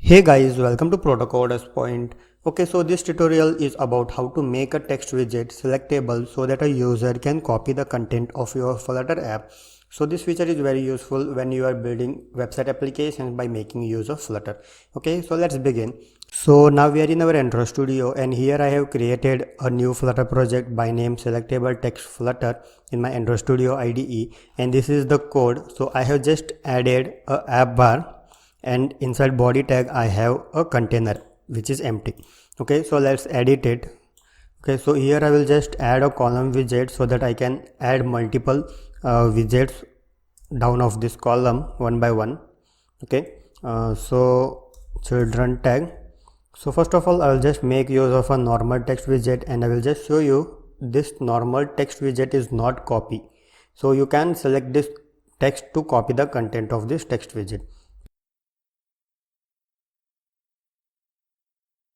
Hey guys, welcome to Proto Coders Point. Okay, so this tutorial is about how to make a text widget selectable so that a user can copy the content of your Flutter app. So this feature is very useful when you are building website applications by making use of Flutter. Okay, so let's begin. So now we are in our Android Studio and here I have created a new Flutter project by name Selectable Text Flutter in my Android Studio IDE, and this is the code. So I have just added a app bar, and inside body tag I have a container which is empty. Okay, so let's edit it. Okay, so here I will just add a column widget so that I can add multiple widgets down of this column one by one. Okay, so children tag. So first of all I will just make use of a normal text widget and I will just show you this normal text widget is not copy. So you can select this text to copy the content of this text widget.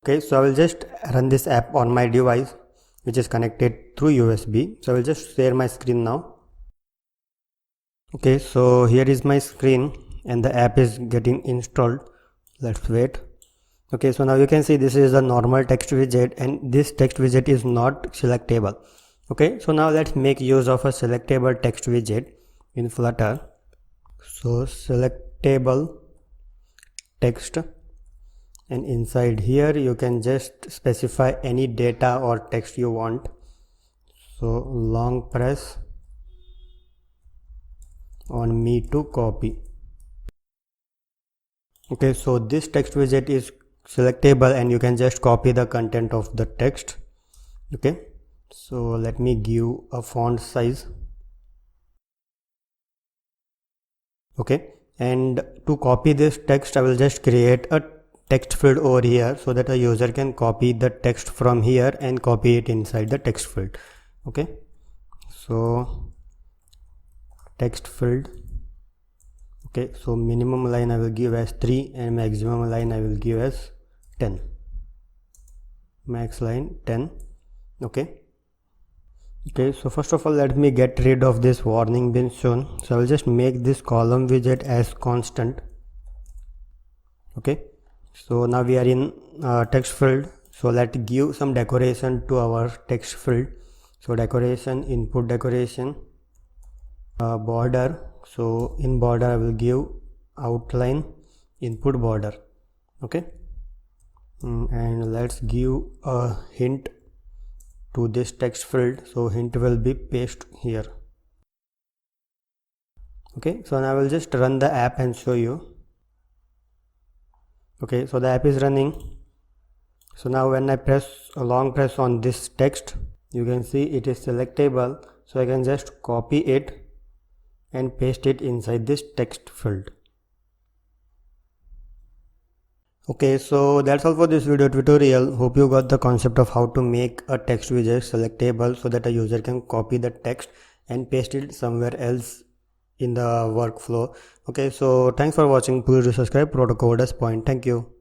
Okay, so I will just run this app on my device which is connected through USB. So I will just share my screen now. Okay, so here is my screen and the app is getting installed. Let's wait. Okay, so now you can see this is a normal text widget and this text widget is not selectable. Okay, so now let's make use of a selectable text widget in Flutter. So selectable text, and inside here you can just specify any data or text you want. So long press on me to copy. Okay, so this text widget is selectable and you can just copy the content of the text. Okay, so let me give a font size. Okay, and to copy this text I will just create a text field over here so that a user can copy the text from here and copy it inside the text field. Okay, so text field. Okay, so minimum line I will give as 3 and maximum line I will give as 10. Max line 10. Okay. Okay, so first of all let me get rid of this warning being shown. So I will just make this column widget as constant. Okay, so now we are in text field. So let's give some decoration to our text field. So decoration, input decoration, border. So in border I will give outline input border. Okay, and let's give a hint to this text field. So hint will be paste here. Okay, so now I will just run the app and show you. Okay, so the app is running. So now when I press a long press on this text, you can see it is selectable. So I can just copy it and paste it inside this text field. Okay, so that's all for this video tutorial. Hope you got the concept of how to make a text widget selectable so that a user can copy the text and paste it somewhere else in the workflow. Okay, so thanks for watching. Please do subscribe Proto Coders Point. Thank you.